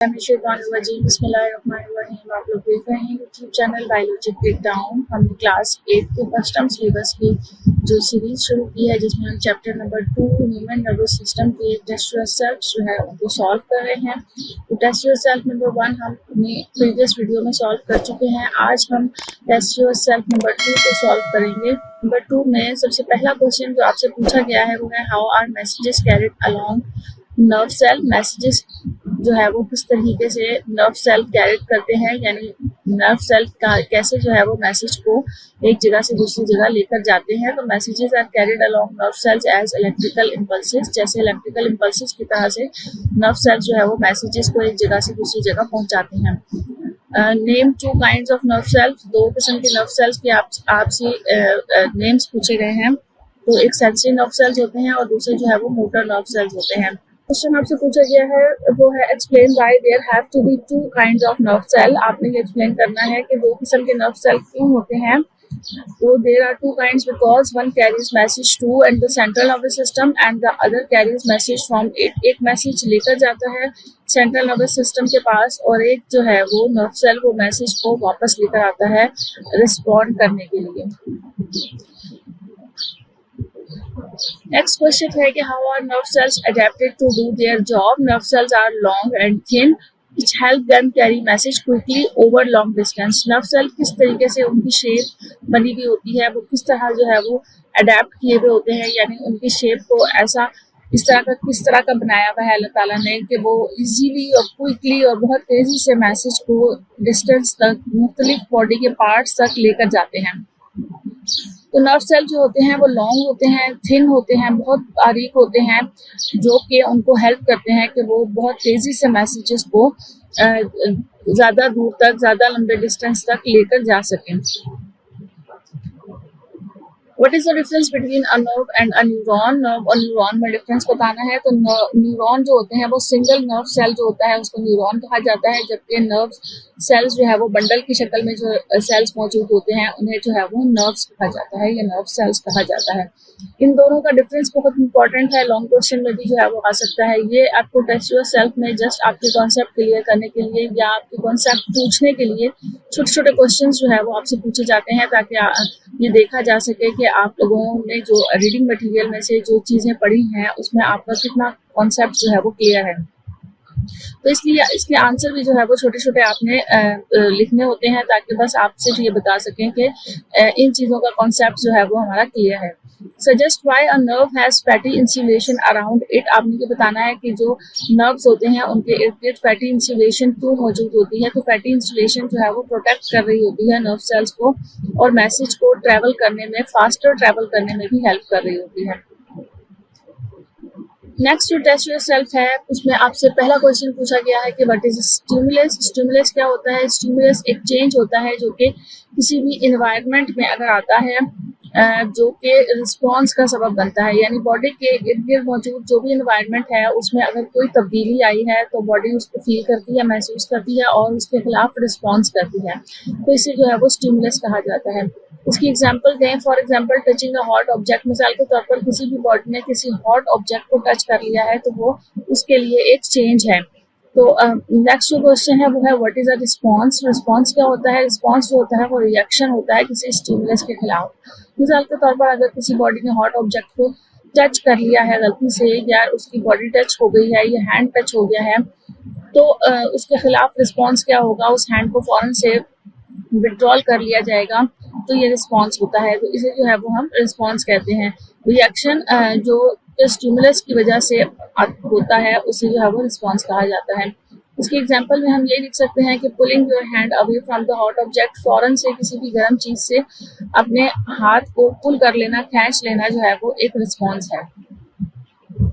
बिस्मिल्लाहिर्रहमानिर्रहीम। आप लोग देख रहे हैं यूट्यूब चैनल बायोलॉजी ब्रेकडाउन। हमने क्लास 8 के फर्स्ट टर्म सिलेबस की जो सीरीज शुरू की है, जिसमें हम chapter number 2 human nervous system के टेस्ट योरसेल्फ जो है उनको सॉल्व कर रहे हैं। तो टेस्ट योरसेल्फ नंबर 1 हम अपनी प्रीवियस वीडियो में सॉल्व कर चुके हैं। आज हम टेस्ट योरसेल्फ नंबर 2 को सॉल्व करेंगे। नंबर 2 में सबसे पहला क्वेश्चन जो आपसे पूछा गया है वो है how are messages carried along nerve cell. Messages जो है वो किस तरीके से नर्व सेल कैरिड करते हैं, यानी नर्व सेल का कैसे जो है वो मैसेज को एक जगह से दूसरी जगह लेकर जाते हैं। तो messages are carried along nerve cells as electrical impulses. जैसे इलेक्ट्रिकल इम्पल्सेस की तरह से नर्व सेल जो है वो मैसेजेस को एक जगह से दूसरी जगह पहुंचाते हैं। Name 2 kinds of nerve cells. 2 किस्म के नर्व सेल्स के आपसे नेम्स पूछे गए हैं। तो एक सेंसरी नर्व सेल्स होते हैं और दूसरे जो है वो मोटर नर्व सेल्स होते हैं। क्वेश्चन आपसे पूछा गया है वो है explain why there have to be 2 kinds of nerve cell. आपने ये एक्सप्लेन करना है कि 2 किस्म के नर्व सेल क्यों होते हैं। तो there are 2 kinds because one carries message to and the central nervous system and the other carries message from it. एक मैसेज लेकर जाता है सेंट्रल नर्वस सिस्टम के पास और एक जो है वो नर्व सेल वो मैसेज को वापस लेकर आता है रिस्पॉन्ड करने के लिए। नेक्स्ट क्वेश्चन है कि how are nerve cells adapted to do their job. Nerve cells are long and thin which help them carry message quickly over long distance। Nerve cell किस तरीके से उनकी शेप बनी हुई होती है, वो किस तरह जो है वो अडेप्ट किए हुए होते हैं, यानी उनकी शेप को ऐसा किस तरह का बनाया हुआ है अल्लाह ताला ने कि वो इजीली और क्विकली और बहुत तेजी से मैसेज को डिस्टेंस तक मुख्तलिफ बॉडी के पार्ट्स तक लेकर जाते हैं। तो नर्व सेल जो होते हैं वो लॉन्ग होते हैं, थिन होते हैं, बहुत बारीक होते हैं, जो कि उनको हेल्प करते हैं कि वो बहुत तेजी से मैसेजेस को ज़्यादा दूर तक, ज़्यादा लंबे डिस्टेंस तक लेकर जा सकें। What is the difference between a nerve and a neuron? Nerve और न्यूरॉन में डिफरेंस बताना है। तो न्यूरॉन जो होते हैं वो सिंगल नर्व सेल जो होता है उसको न्यूरॉन कहा जाता है, जबकि नर्व सेल्स जो है वो बंडल की शक्ल में जो सेल्स मौजूद होते हैं उन्हें जो है वो नर्व्स कहा जाता है या नर्व सेल्स कहा जाता है। इन दोनों का डिफरेंस बहुत इंपॉर्टेंट है, लॉन्ग क्वेश्चन में भी जो है वो आ सकता है। ये आपको टेस्ट योरसेल्फ में जस्ट आपके कॉन्सेप्ट क्लियर करने के लिए या आपके कॉन्सेप्ट पूछने के लिए छोटे छोटे क्वेश्चन जो है वो आपसे पूछे जाते हैं, ताकि ये देखा जा सके कि आप लोगों ने जो रीडिंग मटेरियल में से जो चीज़ें पढ़ी हैं उसमें आपका कितना कॉन्सेप्ट जो है वो क्लियर है। तो इसलिए इसके आंसर भी जो है वो छोटे छोटे आपने लिखने होते हैं, ताकि बस आप सिर्फ ये बता सकें कि इन चीज़ों का कॉन्सेप्ट जो है वो हमारा क्लियर है। Suggest why a nerve has fatty insulation around it. आपने ये बताना है कि जो नर्व्स होते हैं उनके इर्द गिर्द फैटी इंसुलेशन क्यों मौजूद होती है। तो फैटी इंसुलेशन जो है वो प्रोटेक्ट कर रही होती है नर्व सेल्स को और मैसेज को ट्रैवल करने में, फास्टर ट्रैवल करने में भी हेल्प कर रही होती है। नेक्स्ट जो टेस्ट योरसेल्फ है उसमें आपसे पहला क्वेश्चन पूछा गया है कि व्हाट इज स्टिमुलस। स्टिमुलस क्या होता है। स्टिमुलस एक चेंज होता है जो कि किसी भी इन्वायरमेंट में अगर आता है जो कि रिस्पॉन्स का सबब बनता है, यानी बॉडी के इर्द गिर्द मौजूद जो भी इन्वायरमेंट है उसमें अगर कोई तब्दीली आई है तो बॉडी उसको फील करती है, महसूस करती है और उसके खिलाफ रिस्पॉन्स करती है। तो इसे जो है वो स्टिमुलस कहा जाता है। इसकी एग्जांपल दें, for example touching a hot object. मिसाल के तौर पर किसी भी बॉडी ने किसी हॉट ऑब्जेक्ट को टच कर लिया है तो वो उसके लिए एक चेंज है। तो नेक्स्ट जो क्वेश्चन है वो है what is a response. Response क्या होता है। रिस्पॉन्स जो होता है वो रिएक्शन होता है किसी स्टिमुलस के खिलाफ। मिसाल के तौर पर अगर किसी बॉडी ने हॉट ऑब्जेक्ट को टच कर लिया है गलती से, या उसकी बॉडी टच हो गई है या हैंड टच हो गया है, तो उसके खिलाफ रिस्पॉन्स क्या होगा। उस हैंड को फौरन से विड्रॉल कर लिया जाएगा, तो ये रिस्पॉन्स होता है। तो इसे जो है वो हम रिस्पॉन्स कहते हैं। रिएक्शन जो स्टिमुलस की वजह से होता है उसे जो है वो रिस्पॉन्स कहा जाता है। इसके एग्जांपल में हम ये लिख सकते हैं कि pulling your hand away from the hot object. फौरन से किसी भी गर्म चीज से अपने हाथ को पुल कर लेना, खींच लेना जो है वो एक रिस्पॉन्स है।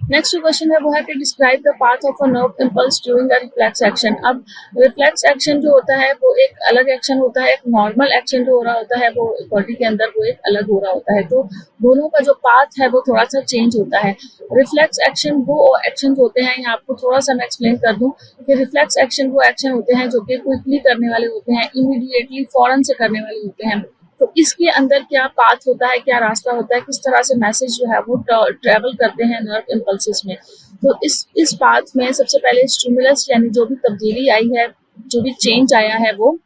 नेक्स्ट क्वेश्चन है वो है कि describe the path of a nerve impulse during a reflex action. अब रिफ्लेक्स एक्शन जो होता है वो एक अलग एक्शन होता है, एक नॉर्मल एक्शन जो हो रहा होता है वो बॉडी के अंदर वो एक अलग हो रहा होता है। तो दोनों का जो पाथ है वो थोड़ा सा चेंज होता है। रिफ्लेक्स एक्शन वो एक्शन होते हैं, यहाँ आपको थोड़ा सा मैं एक्सप्लेन कर दूं कि रिफ्लेक्स एक्शन वो एक्शन होते हैं जो कि क्विकली करने वाले होते हैं, इमीडिएटली फौरन से करने वाले होते हैं। तो इसके अंदर क्या पाथ होता है, क्या रास्ता होता है, किस तरह से मैसेज जो है वो ट्रेवल करते हैं नर्व इम्पल्सिस में। तो इस पाथ में सबसे पहले स्टिमुलस यानी जो भी तब्दीली आई है, जो भी चेंज आया है, वो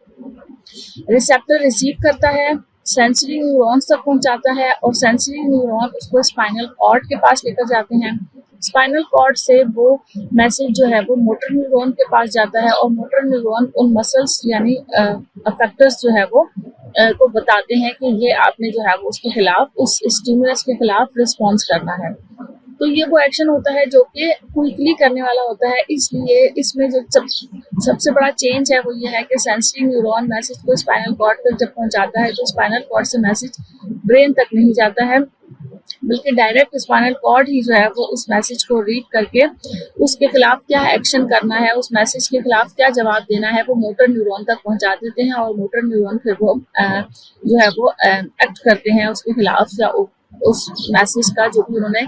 रिसेप्टर रिसीव करता है, सेंसरी न्यूरॉन्स तक पहुंचाता है और सेंसरी न्यूरॉन उसको स्पाइनल कॉर्ड के पास लेकर जाते हैं। स्पाइनल कॉर्ड से वो मैसेज जो है वो मोटर न्यूरॉन के पास जाता है और मोटर न्यूरॉन उन मसल्स यानी अफेक्टर्स जो है वो को बताते हैं कि ये आपने जो है वो उसके खिलाफ, उस स्टिमुलस के खिलाफ रिस्पॉन्स करना है। तो ये वो एक्शन होता है जो कि क्विकली करने वाला होता है, इसलिए इसमें जो सबसे बड़ा चेंज है वो ये है कि सेंसरी न्यूरॉन मैसेज को स्पाइनल कॉर्ड तक जब पहुंचाता है तो स्पाइनल कॉर्ड से मैसेज ब्रेन तक नहीं जाता है, बल्कि डायरेक्ट स्पाइनल कॉर्ड ही जो है वो उस मैसेज को रीड करके उसके खिलाफ क्या एक्शन करना है, उस मैसेज के खिलाफ क्या जवाब देना है, वो मोटर न्यूरॉन तक पहुंचा देते हैं और मोटर न्यूरॉन फिर वो जो है वो एक्ट करते हैं उसके खिलाफ, या उस मैसेज का जो भी उन्होंने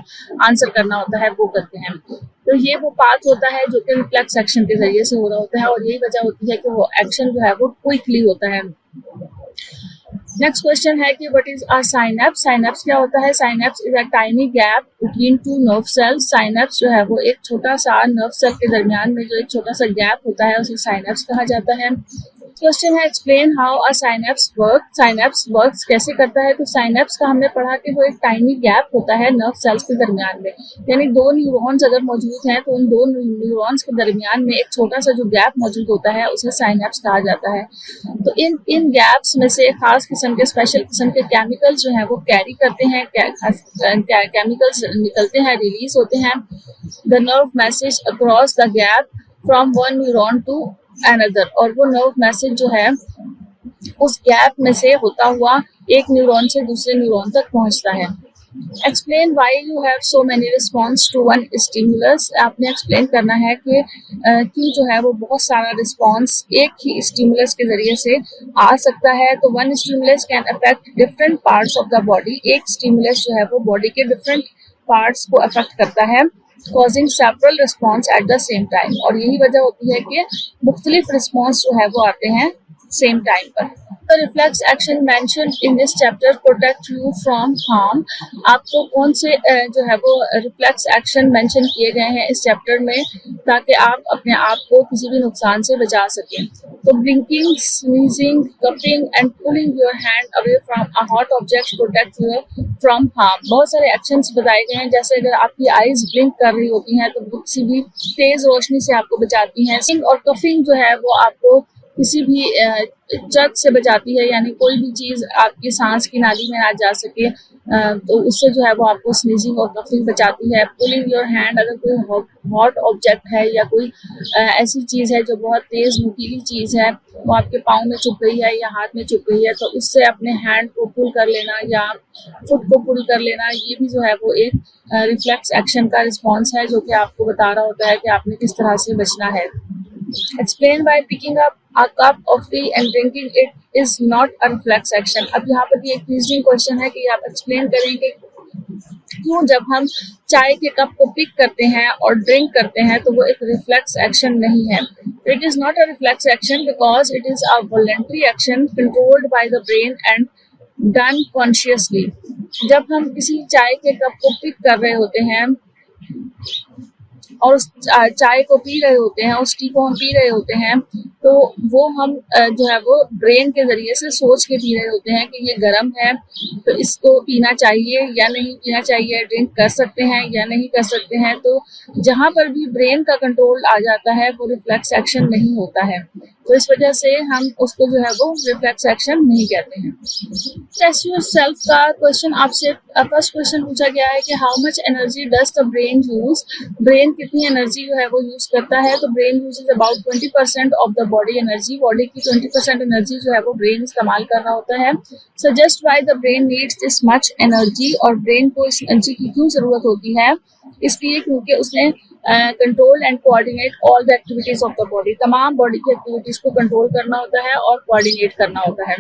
आंसर करना होता है वो करते हैं। तो ये वो पाथ होता है जो कि रिफ्लेक्स एक्शन के जरिए से हो रहा होता है और यही वजह होती है कि वो एक्शन जो है वो क्विकली होता है। नेक्स्ट क्वेश्चन है कि what is a synapse. Synapse क्या होता है? Synapse is a tiny gap between two nerve cells. Synapse जो है वो एक छोटा सा नर्व सेल के दरमियान में जो एक छोटा सा गैप होता है उसे साइनेप्स कहा जाता है। क्वेश्चन है explain how a synapse work. Synapse works कैसे करता है? तो साइनेप्स का हमने पढ़ा कि वो एक टाइनी गैप होता है नर्व सेल्स के दरमियान में, यानी दो न्यूरॉन्स अगर मौजूद हैं तो उन दो न्यूरॉन्स के दरमियान में एक छोटा सा जो गैप मौजूद होता है उसे साइनेप्स कहा जाता है। तो इन गैप्स में से खास किस्म के स्पेशल किस्म के केमिकल्स जो हैं वो कैरी करते हैं, केमिकल्स निकलते हैं, रिलीज होते हैं the nerve message across the gap from one neuron to another, और वो नर्व मैसेज जो है उस गैप में से होता हुआ एक न्यूरॉन से दूसरे न्यूरॉन तक पहुंचता है। Explain why you have so many response to one stimulus. आपने एक्सप्लेन करना है कि क्यों जो है वो बहुत सारा रिस्पॉन्स एक ही स्टिमुलस के जरिए से आ सकता है। तो one stimulus can affect different parts of the body. एक स्टिमुलस जो है वो बॉडी के डिफरेंट पार्ट्स को अफेक्ट करता है, causing several response at the same time, और यही वजह होती है कि मुख्तलिफ रिस्पॉन्स जो है वो आते हैं सेम टाइम पर। The reflex action mentioned in this chapter protect you from harm। आपको कौन से जो है वो रिफ्लेक्स एक्शन मेंशन किए गए हैं इस चैप्टर में ताकि आप अपने आप को किसी भी नुकसान से बचा सकें? तो blinking, sneezing, cupping and pulling your hand away from a hot object protect you from harm. बहुत सारे एक्शंस बताए गए हैं, जैसे अगर आपकी आईज ब्लिंक कर रही होती हैं तो किसी भी तेज रोशनी से आपको बचाती हैं, और कफिंग जो है वो आपको किसी भी चर्च से बचाती है, यानी कोई भी चीज़ आपकी सांस की नाली में ना जा सके, तो उससे जो है वो आपको स्नीजिंग और कफिंग बचाती है। पुलिंग योर हैंड, अगर कोई हॉट ऑब्जेक्ट है या कोई ऐसी चीज़ है जो बहुत तेज़ नुकीली चीज़ है वो आपके पाँव में चुभ गई है या हाथ में चुभ गई है, तो उससे अपने हैंड को पुल कर लेना या फुट को पुल कर लेना, ये भी जो है वो एक रिफ्लेक्स एक्शन का रिस्पॉन्स है जो कि आपको बता रहा होता है कि आपने किस तरह से बचना है। Explain why picking up a cup of tea and drinking it is not a reflex action। अब यहाँ पर भी एक रीजनिंग क्वेश्चन है कि आप एक्सप्लेन करें कि क्यों जब हम चाय के कप को पिक करते हैं और ड्रिंक करते हैं तो वो एक रिफ्लेक्स एक्शन नहीं है। It is not a reflex action because it is a voluntary action controlled by the brain and done consciously. जब हम किसी चाय के कप को पिक कर रहे होते हैं और उस चाय को पी रहे होते हैं, उस टी को हम पी रहे होते हैं, तो वो हम जो है वो ब्रेन के जरिए से सोच के पी रहे होते हैं कि ये गर्म है तो इसको पीना चाहिए या नहीं पीना चाहिए, ड्रिंक कर सकते हैं या नहीं कर सकते हैं। तो जहाँ पर भी ब्रेन का कंट्रोल आ जाता है वो रिफ्लेक्स एक्शन नहीं होता है, तो इस वजह से हम उसको जो है वो रिफ्लेक्स एक्शन नहीं कहते हैं। टेस्ट योरसेल्फ का क्वेश्चन आपसे फर्स्ट क्वेश्चन पूछा गया है कि how much energy does the brain use. Brain कितनी एनर्जी जो है वो यूज करता है? तो brain uses about 20% of the body energy. Body की 20% एनर्जी जो है वो ब्रेन इस्तेमाल कर रहा होता है। Suggest why the brain needs this much energy, और ब्रेन को इस एनर्जी की क्यों जरूरत होती है? इसलिए क्योंकि उसने control and coordinate all the activities of the body, तमाम बॉडी की एक्टिविटीज को कंट्रोल करना होता है और कोऑर्डिनेट करना होता है।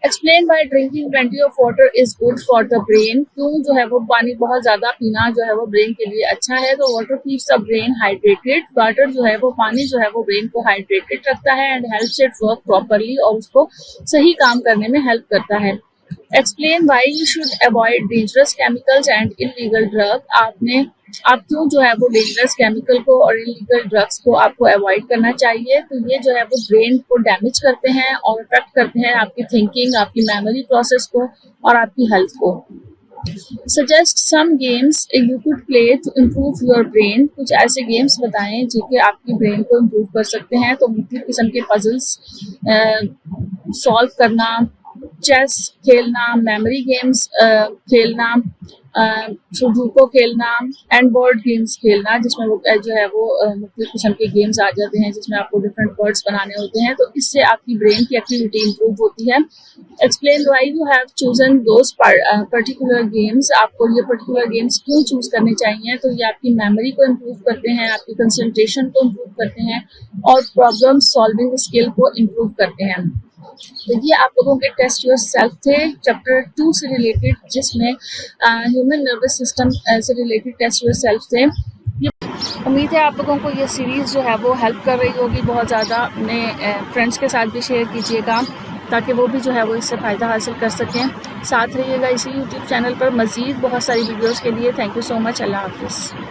Explain why drinking plenty of water is good for the brain. क्यों जो है वो पानी बहुत ज्यादा पीना जो है वो ब्रेन के लिए अच्छा है। तो water keeps the brain hydrated. Water जो है वो पानी जो है वो ब्रेन को हाइड्रेटेड रखता है and helps it work properly, और उसको सही काम करने में हेल्प करता है। Explain why you should avoid dangerous chemicals and illegal drug. आप क्यों जो है वो डेंजरस केमिकल को और इलीगल ड्रग्स को आपको अवॉइड करना चाहिए। तो ये जो है वो ब्रेन को डैमेज करते हैं और इफेक्ट करते हैं आपकी थिंकिंग, आपकी मेमोरी प्रोसेस को और आपकी हेल्थ को। Suggest some games you could play to improve your brain. कुछ ऐसे गेम्स बताएं जो कि आपकी ब्रेन को इम्प्रूव कर सकते हैं। तो मुख्तलिफ किस्म के पजल्स सॉल्व करना, चेस खेलना, मेमोरी गेम्स खेलना, सुडोकू खेलना एंड वर्ड गेम्स खेलना, जिसमें वो जो है वो मुख्तलिफ किस्म के गेम्स आ जाते हैं जिसमें आपको डिफरेंट वर्ड्स बनाने होते हैं। तो इससे आपकी ब्रेन की एक्टिविटी इंप्रूव होती है। Explain why you have chosen those particular games. आपको ये पर्टिकुलर गेम्स क्यों चूज करने चाहिए। तो ये आपकी मेमोरी को इम्प्रूव करते हैं, आपकी कंसंट्रेशन को इम्प्रूव करते हैं और प्रॉब्लम सॉल्विंग स्किल को इम्प्रूव करते हैं। तो ये आप लोगों के टेस्ट योर सेल्फ थे चैप्टर 2 से रिलेटेड, जिसमें ह्यूमन नर्वस सिस्टम से रिलेटेड टेस्ट योर सेल्फ थे। उम्मीद है आप लोगों को ये सीरीज़ जो है वो हेल्प कर रही होगी बहुत ज़्यादा। अपने फ्रेंड्स के साथ भी शेयर कीजिएगा ताकि वो भी जो है वो इससे फ़ायदा हासिल कर सकें। साथ रहिएगा इसी यूट्यूब चैनल पर मज़ीद बहुत सारी वीडियोज़ के लिए। Thank you so much. अल्लाह हाफिज़।